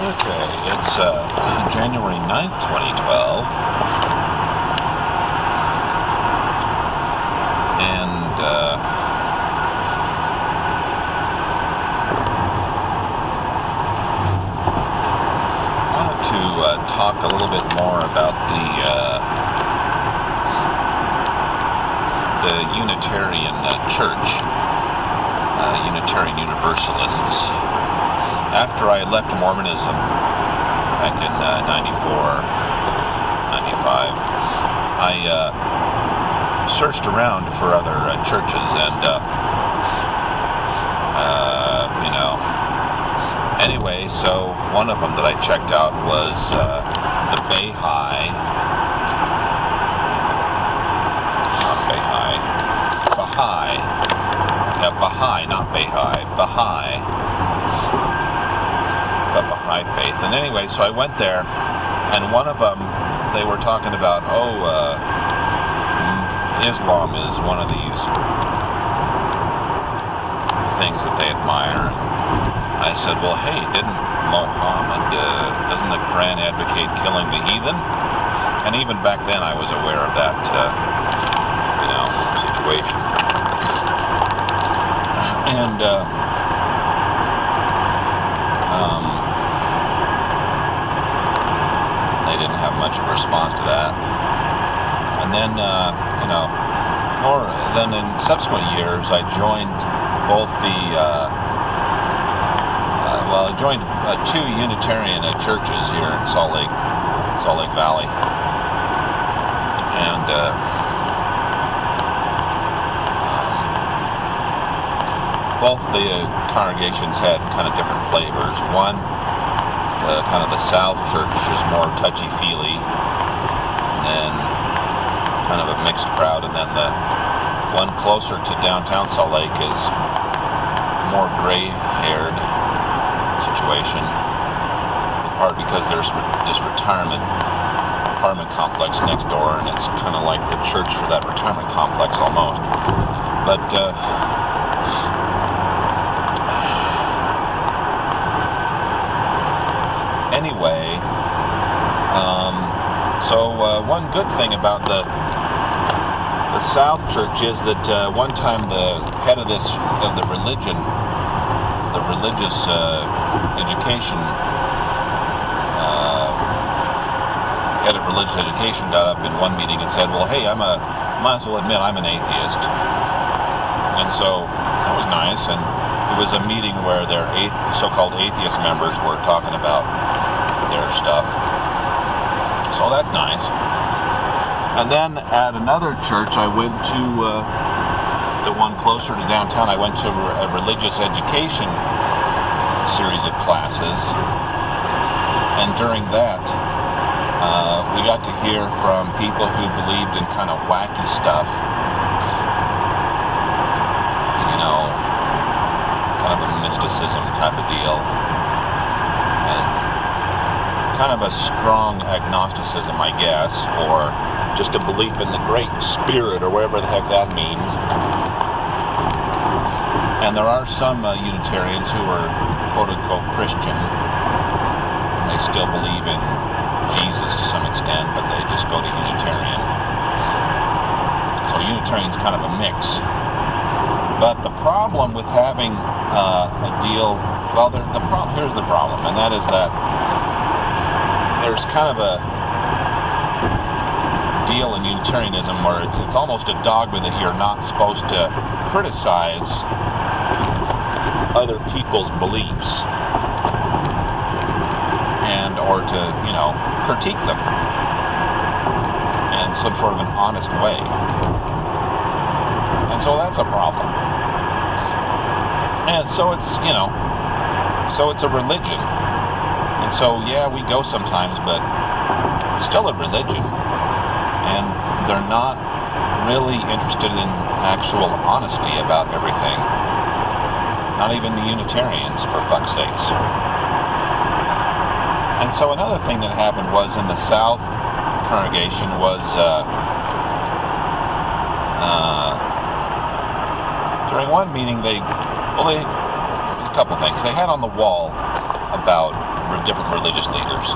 Okay, it's January 9th, 2012, and I wanted to talk a little bit more about the Unitarian Church, Unitarian Universalists. After I left Mormonism back in 94, 95, I searched around for other churches, and anyway, so one of them that I checked out was the Baha'i, not Baha'i, Baha'i. The Baha'i faith. And anyway, so I went there, and one of them, they were talking about, Islam is one of these things that they admire. And I said, well, hey, didn't Mohammad, doesn't the Quran advocate killing the heathen? And even back then I was aware of that, situation. And, they didn't have much of a response to that. And then, then in subsequent years, I joined both the, I joined two Unitarian churches here in Salt Lake Valley. And, both the congregations had kind of different flavors. One, kind of the South Church is more touchy-feely, and then kind of a mixed crowd, and then the one closer to downtown Salt Lake is more gray-haired situation, in part because there's this apartment complex next door, and it's kind of like the church for that retirement complex almost. But anyway, one good thing about the South Church is that one time the head of the religious education, head of religious education got up in one meeting and said, well, hey, might as well admit I'm an atheist. And so that was nice, and it was a meeting where their so-called atheist members were talking about their stuff. So that's nice. And then at another church, I went to the one closer to downtown. I went to a religious education series of classes, and during that, we got to hear from people who believed in kind of wacky stuff. Kind of a mysticism type of deal, and kind of a strong agnosticism, I guess, or just a belief in the Great Spirit, or whatever the heck that means. And there are some Unitarians who are quote-unquote Christian, and they still believe in Jesus to some extent, but they just go to Unitarian. So Unitarian's kind of a mix. But the problem with having a deal, well, here's the problem, and that is that there's kind of a deal in Unitarianism where it's almost a dogma that you're not supposed to criticize other people's beliefs or to, critique them in some sort of an honest way. And so that's a problem. And so it's, so it's a religion. And so, yeah, we go sometimes, but it's still a religion. And they're not really interested in actual honesty about everything. Not even the Unitarians, for fuck's sakes. And so another thing that happened was in the South congregation was during one meeting, there's a couple things. They had on the wall about different religious leaders.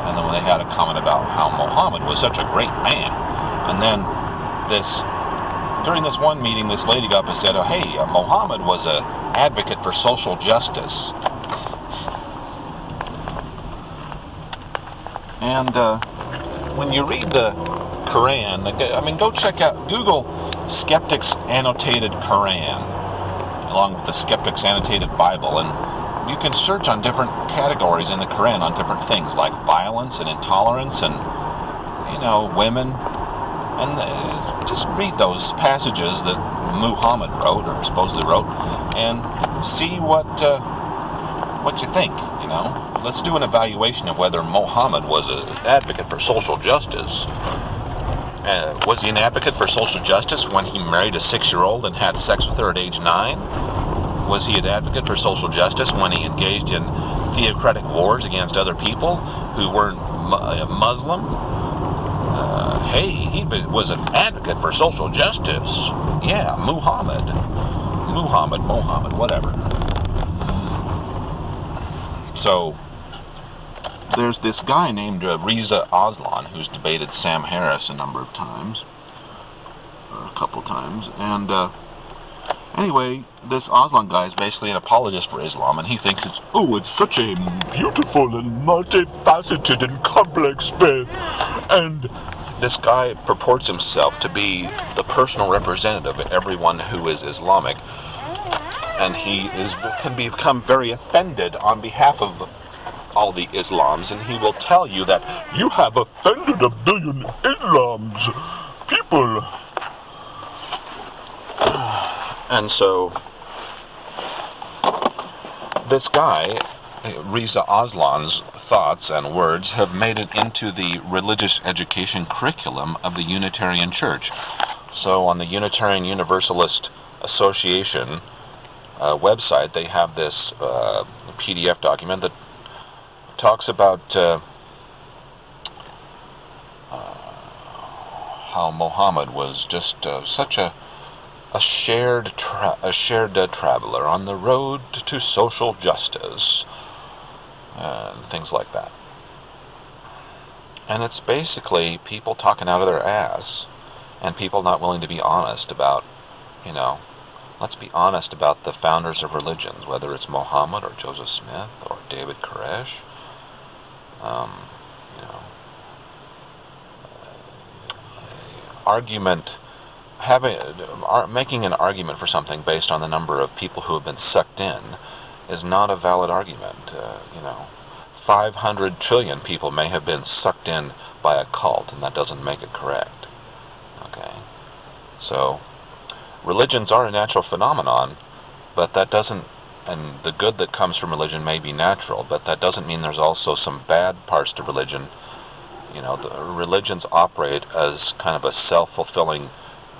And then when they had a comment about how Mohammed was such a great man. And then during this one meeting, this lady got up and said, oh, hey, Mohammed was an advocate for social justice. And when you read the Quran, go check out, Google Skeptics Annotated Quran, along with the Skeptics Annotated Bible, and you can search on different categories in the Quran on different things, like violence and intolerance and, women. And just read those passages that Muhammad wrote, or supposedly wrote, and see what you think, Let's do an evaluation of whether Muhammad was an advocate for social justice. Was he an advocate for social justice when he married a 6-year-old and had sex with her at age 9? Was he an advocate for social justice when he engaged in theocratic wars against other people who weren't Muslim? He was an advocate for social justice. Yeah, Mohammed, whatever. So, there's this guy named Reza Aslan who's debated Sam Harris a number of times, or a couple times, and anyway, this Aslan guy is basically an apologist for Islam, and he thinks it's such a beautiful and multifaceted and complex faith, and this guy purports himself to be the personal representative of everyone who is Islamic, and he can become very offended on behalf of all the Islams, and he will tell you that you have offended 1 billion Islams, people. And so, this guy, Reza Aslan's thoughts and words have made it into the religious education curriculum of the Unitarian Church. So on the Unitarian Universalist Association website, they have this PDF document that talks about how Mohammed was just such a shared traveler on the road to social justice, and things like that. And it's basically people talking out of their ass, and people not willing to be honest about, let's be honest about the founders of religions, whether it's Mohammed or Joseph Smith or David Koresh. Making an argument for something based on the number of people who have been sucked in is not a valid argument. 500 trillion people may have been sucked in by a cult, and that doesn't make it correct. Okay? So, religions are a natural phenomenon, but that doesn't, and the good that comes from religion may be natural, but that doesn't mean there's also some bad parts to religion. The religions operate as kind of a self-fulfilling,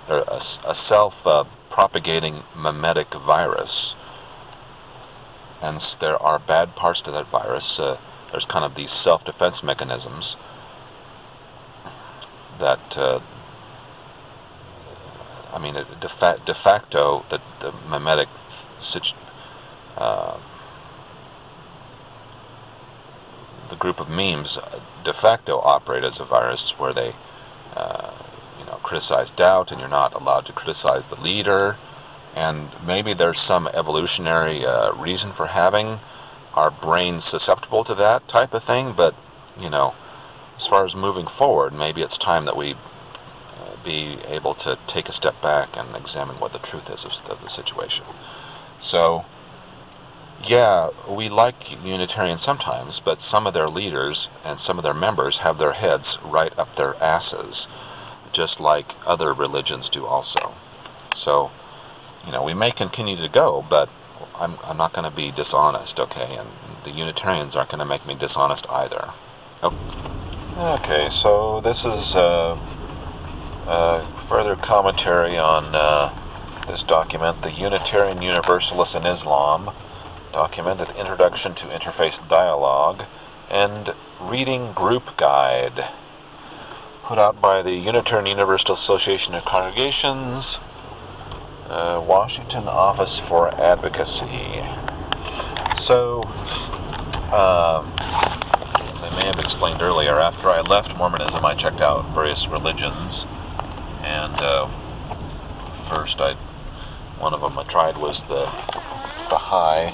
or a self-propagating memetic virus. And there are bad parts to that virus. There's kind of these self-defense mechanisms that, de facto, the memetic the group of memes de facto operate as a virus where they, criticize doubt, and you're not allowed to criticize the leader. And maybe there's some evolutionary reason for having our brains susceptible to that type of thing, but, as far as moving forward, maybe it's time that we be able to take a step back and examine what the truth is of the situation. So, yeah, we like Unitarians sometimes, but some of their leaders and some of their members have their heads right up their asses, just like other religions do also. So, we may continue to go, but I'm not going to be dishonest, okay? And the Unitarians aren't going to make me dishonest either. Okay, so this is further commentary on this document, the Unitarian Universalists in Islam, documented Introduction to Interfaith Dialogue, and Reading Group Guide, put out by the Unitarian Universalist Association of Congregations, Washington Office for Advocacy. So, I may have explained earlier, after I left Mormonism, I checked out various religions, and first one of them I tried was the Baha'i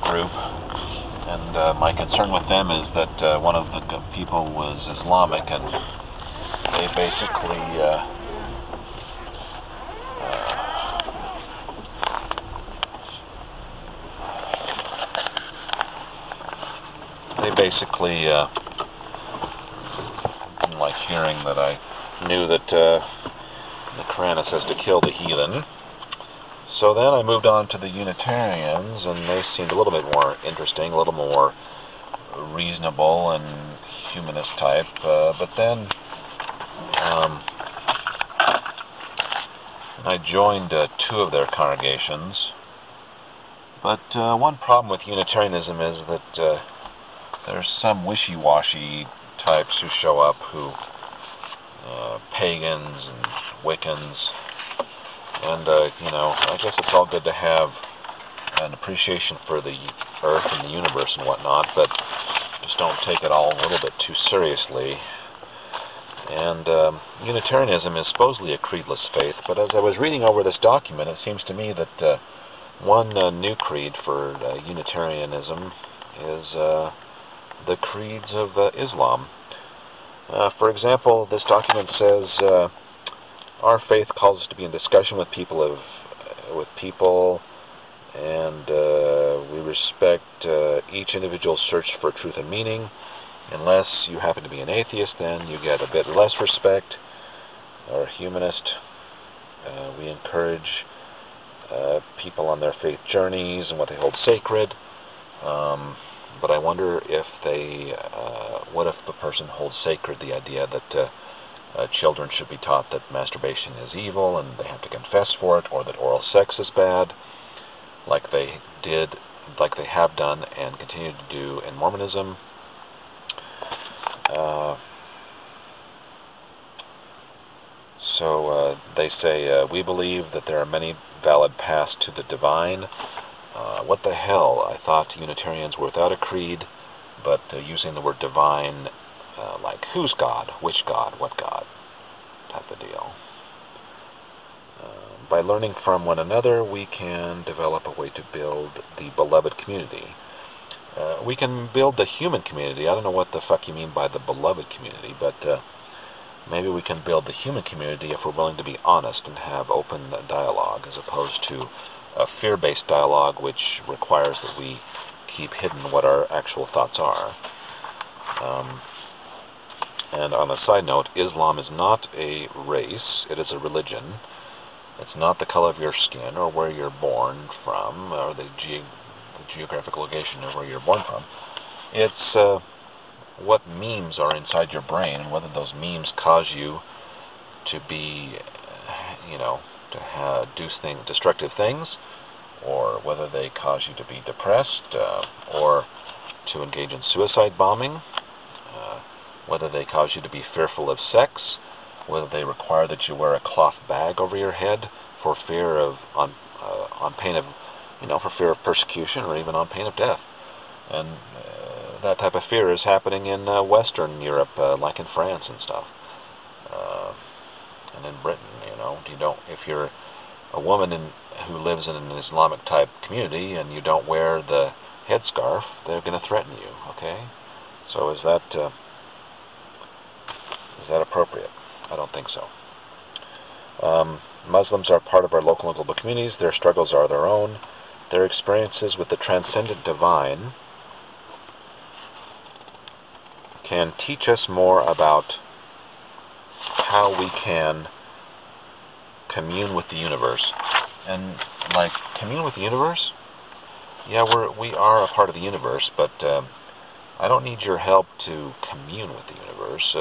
group, and my concern with them is that one of the people was Islamic, and they basically didn't like hearing that I knew that the Quran says to kill the heathen. So then I moved on to the Unitarians, and they seemed a little bit more interesting, a little more reasonable and humanist type. But then I joined two of their congregations. But one problem with Unitarianism is that there's some wishy-washy types who show up who pagans and Wiccans, and I guess it's all good to have an appreciation for the earth and the universe and whatnot, but just don't take it all a little bit too seriously. And Unitarianism is supposedly a creedless faith, but as I was reading over this document, it seems to me that one new creed for Unitarianism is the creeds of Islam. For example, this document says, our faith calls us to be in discussion with people, and we respect each individual's search for truth and meaning. Unless you happen to be an atheist, then you get a bit less respect. Or a humanist, we encourage people on their faith journeys and what they hold sacred. But I wonder if what if the person holds sacred the idea that children should be taught that masturbation is evil and they have to confess for it, or that oral sex is bad, like they have done and continue to do in Mormonism. So they say, we believe that there are many valid paths to the divine. What the hell? I thought Unitarians were without a creed, but using the word divine, like who's God, which God, what God, type of deal. By learning from one another, we can develop a way to build the beloved community. We can build the human community. I don't know what the fuck you mean by the beloved community, but maybe we can build the human community if we're willing to be honest and have open dialogue, as opposed to a fear-based dialogue which requires that we keep hidden what our actual thoughts are. And on a side note, Islam is not a race, it is a religion. It's not the color of your skin or where you're born from, or the geographic location of where you're born from. It's what memes are inside your brain, and whether those memes cause you to be, to do destructive things, or whether they cause you to be depressed, or to engage in suicide bombing, whether they cause you to be fearful of sex, whether they require that you wear a cloth bag over your head for fear of, on pain of, for fear of persecution, or even on pain of death. And that type of fear is happening in Western Europe, like in France and stuff, and in Britain. If you're a woman who lives in an Islamic type community and you don't wear the headscarf, they're going to threaten you. Okay, so is that appropriate? I don't think so. Muslims are part of our local and global communities. Their struggles are their own. Their experiences with the transcendent divine can teach us more about how we can commune with the universe. And like, commune with the universe? Yeah, we are a part of the universe, but I don't need your help to commune with the universe,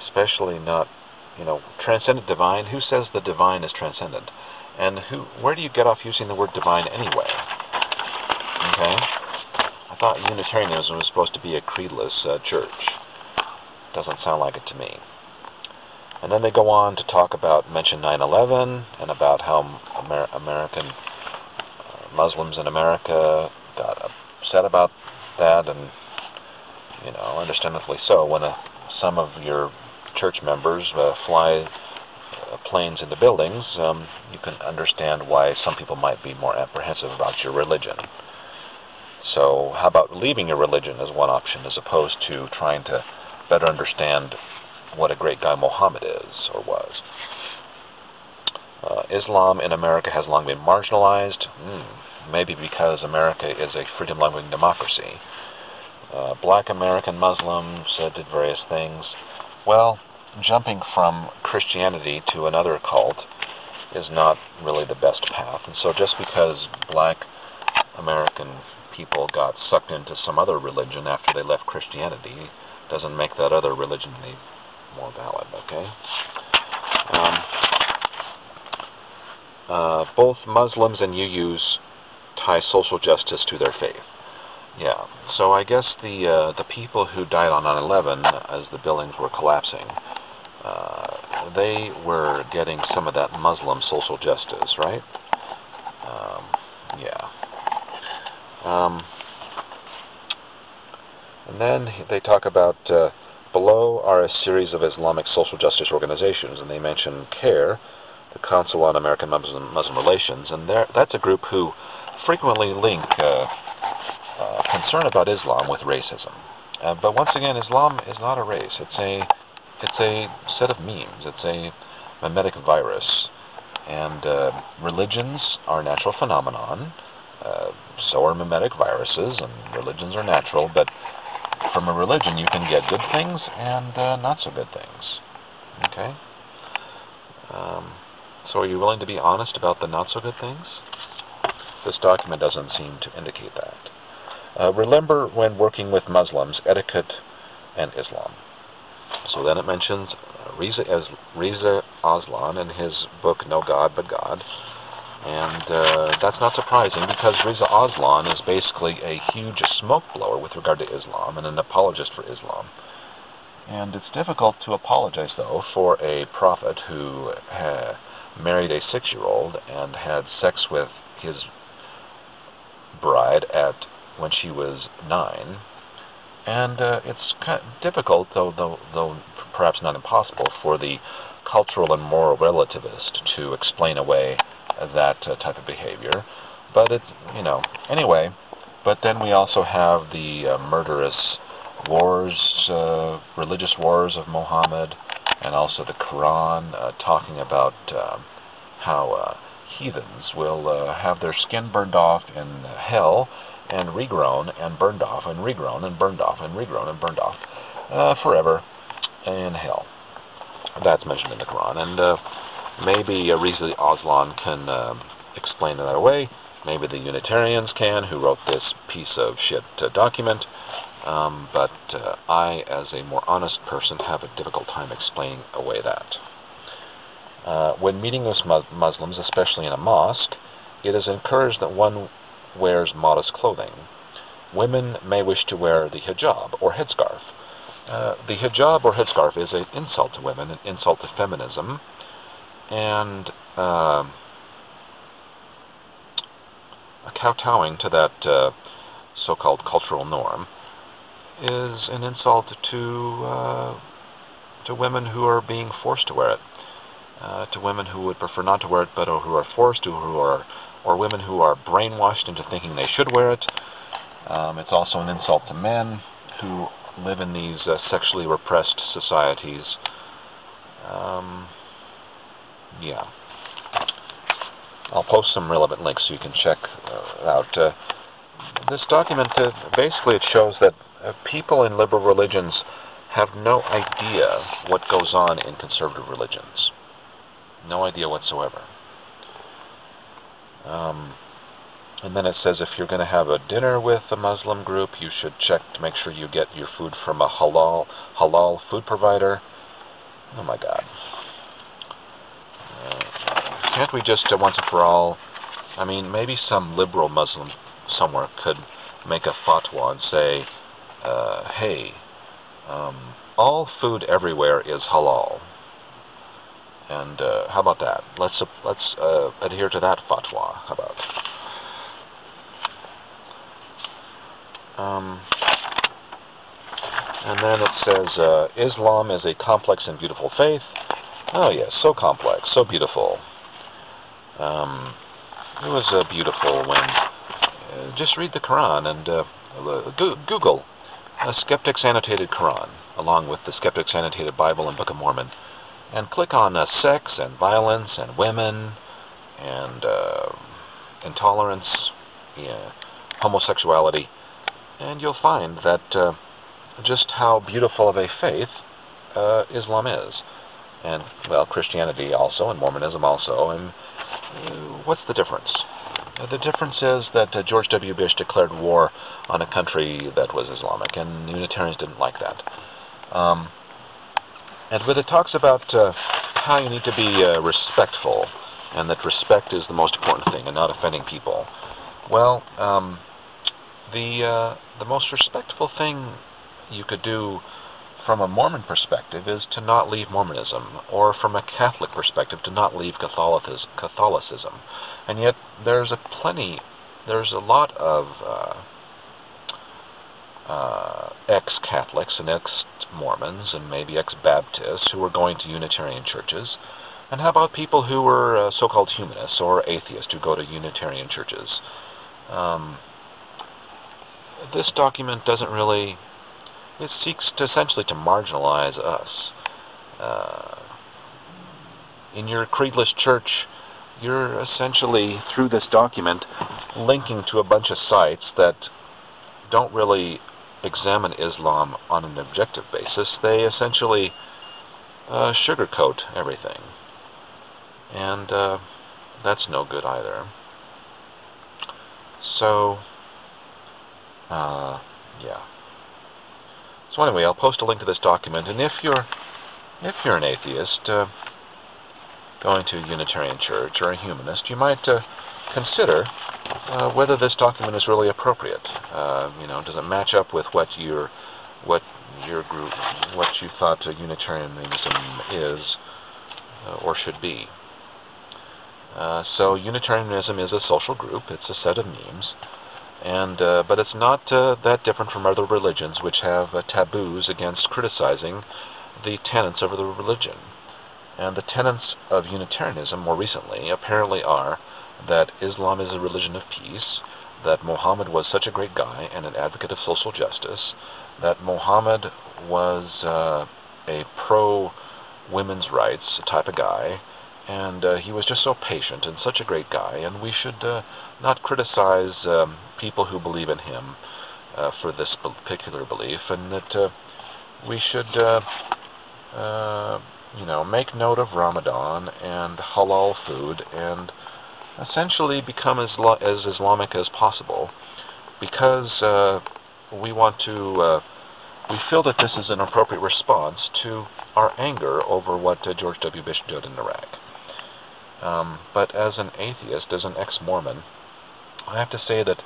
especially not, transcendent divine. Who says the divine is transcendent? And where do you get off using the word divine anyway? Okay? I thought Unitarianism was supposed to be a creedless church. Doesn't sound like it to me. And then they go on to mention 9/11, and about how American Muslims in America got upset about that, and, you know, understandably so, when some of your church members fly planes into buildings, you can understand why some people might be more apprehensive about your religion. So how about leaving your religion as one option, as opposed to trying to better understand what a great guy Mohammed is, or was? Islam in America has long been marginalized, maybe because America is a freedom-loving democracy. Black American Muslims did various things. Well, jumping from Christianity to another cult is not really the best path, and so just because black American people got sucked into some other religion after they left Christianity doesn't make that other religion any more valid, okay? Both Muslims and UUs tie social justice to their faith. Yeah, so I guess the people who died on 9/11 as the buildings were collapsing, they were getting some of that Muslim social justice, right? Yeah. And then they talk about below are a series of Islamic social justice organizations, and they mention CARE, the Council on American Muslim Relations, and that's a group who frequently link concern about Islam with racism. But once again, Islam is not a race. It's a set of memes. It's a memetic virus. And religions are a natural phenomenon. So are memetic viruses, and religions are natural. But from a religion, you can get good things and not so good things. Okay? So are you willing to be honest about the not so good things? This document doesn't seem to indicate that. Remember when working with Muslims, etiquette and Islam. So then it mentions Reza Aslan in his book No God But God. And that's not surprising, because Reza Aslan is basically a huge smoke blower with regard to Islam and an apologist for Islam. And it's difficult to apologize, though, for a prophet who married a 6-year-old and had sex with his bride when she was 9. And it's kind of difficult, though perhaps not impossible, for the cultural and moral relativist to explain away that type of behavior. But it's, you know, anyway. But then we also have the murderous wars, religious wars of Mohammed, and also the Quran talking about how heathens will have their skin burned off in hell and regrown and burned off and regrown and burned off and regrown and burned off forever in hell. That's mentioned in the Quran, and maybe Reza Aslan can explain that away. Maybe the Unitarians can, who wrote this piece of shit document. But I, as a more honest person, have a difficult time explaining away that. When meeting with Muslims, especially in a mosque, it is encouraged that one wears modest clothing. Women may wish to wear the hijab or headscarf. The hijab or headscarf is an insult to women, an insult to feminism, and a kowtowing to that so-called cultural norm is an insult to women who are being forced to wear it, to women who would prefer not to wear it but who are forced to, or women who are brainwashed into thinking they should wear it. It's also an insult to men who live in these sexually repressed societies. Yeah. I'll post some relevant links so you can check out. This document, basically it shows that people in liberal religions have no idea what goes on in conservative religions. No idea whatsoever. And then it says if you're going to have a dinner with a Muslim group, you should check to make sure you get your food from a halal food provider. Oh my God. Can't we just, once and for all, I mean, maybe some liberal Muslim somewhere could make a fatwa and say, hey, all food everywhere is halal. And how about that? Let's adhere to that fatwa. How about? And then it says, Islam is a complex and beautiful faith. Oh yes, so complex, so beautiful. It was beautiful when, just read the Quran and Google Skeptic's Annotated Quran, along with the Skeptic's Annotated Bible and Book of Mormon, and click on sex and violence and women and intolerance, homosexuality, and you'll find that just how beautiful of a faith Islam is. And, well, Christianity also, and Mormonism also. And what's the difference? The difference is that George W. Bush declared war on a country that was Islamic, and Unitarians didn't like that. And when it talks about how you need to be respectful, and that respect is the most important thing, and not offending people, well, the most respectful thing you could do from a Mormon perspective is to not leave Mormonism, or from a Catholic perspective to not leave Catholicism. And yet there's a lot of ex-Catholics and ex-Mormons and maybe ex-Baptists who are going to Unitarian churches. And how about people who were so-called humanists or atheists who go to Unitarian churches? This document doesn't really... It seeks essentially to marginalize us. In your creedless church, you're essentially, through this document, linking to a bunch of sites that don't really examine Islam on an objective basis. They essentially sugarcoat everything. And that's no good either. So, yeah. So anyway, I'll post a link to this document, and if you're an atheist going to a Unitarian church or a humanist, you might consider whether this document is really appropriate. Does it match up with what your group, what you thought Unitarianism is or should be? So Unitarianism is a social group. It's a set of memes. And but it's not that different from other religions, which have taboos against criticizing the tenets of the religion. And the tenets of Unitarianism, more recently, apparently are that Islam is a religion of peace, that Mohammed was such a great guy and an advocate of social justice, that Mohammed was a pro-women's rights type of guy, and he was just so patient and such a great guy, and we should not criticize people who believe in him for this particular belief, and that we should, make note of Ramadan and halal food and essentially become as Islamic as possible, because we feel that this is an appropriate response to our anger over what George W. Bush did in Iraq. But as an atheist, as an ex-Mormon, I have to say that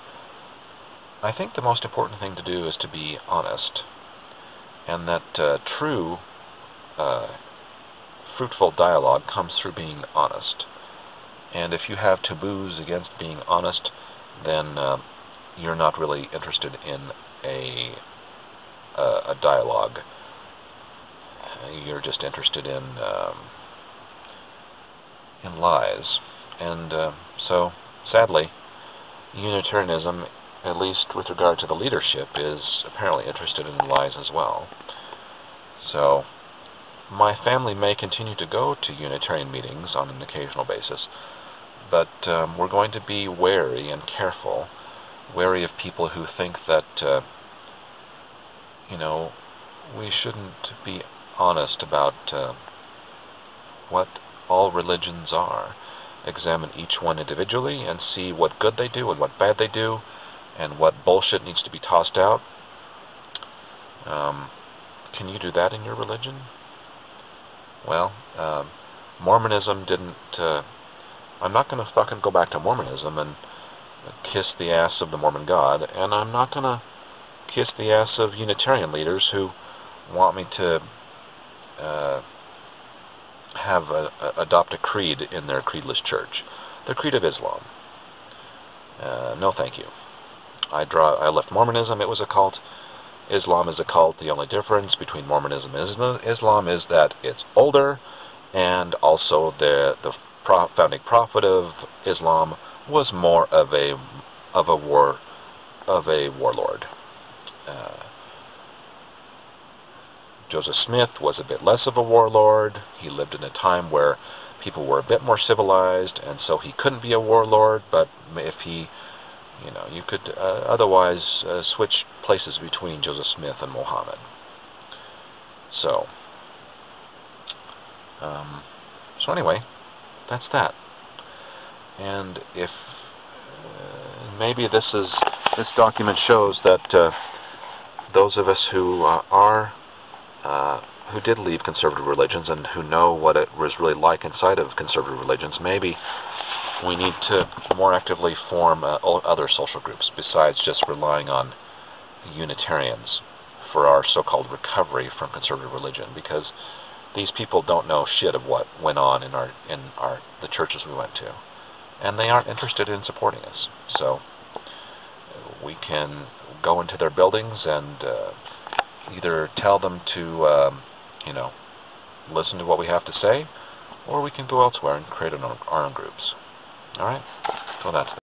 I think the most important thing to do is to be honest, and that true, fruitful dialogue comes through being honest. And if you have taboos against being honest, then you're not really interested in a dialogue. You're just interested in lies. And so, sadly, Unitarianism, at least with regard to the leadership, is apparently interested in lies as well. So, my family may continue to go to Unitarian meetings on an occasional basis, but we're going to be wary and careful, wary of people who think that, we shouldn't be honest about what all religions are. Examine each one individually and see what good they do and what bad they do, and what bullshit needs to be tossed out. Can you do that in your religion? Well, Mormonism didn't... I'm not going to fucking go back to Mormonism and kiss the ass of the Mormon God, and I'm not going to kiss the ass of Unitarian leaders who want me to adopt a creed in their creedless church, the creed of Islam. No, thank you. I left Mormonism. It was a cult. Islam is a cult. The only difference between Mormonism and Islam is that it's older, and also the founding prophet of Islam was more of a warlord. Joseph Smith was a bit less of a warlord. He lived in a time where people were a bit more civilized, and so he couldn't be a warlord, but if he, you could otherwise switch places between Joseph Smith and Mohammed. So anyway, that's that. And if maybe this document shows that those of us who who did leave conservative religions and who know what it was really like inside of conservative religions, maybe we need to more actively form other social groups besides just relying on Unitarians for our so-called recovery from conservative religion, because these people don't know shit of what went on in the churches we went to, and they aren't interested in supporting us. So we can go into their buildings and either tell them to listen to what we have to say, or we can go elsewhere and create our own groups. All right? So that's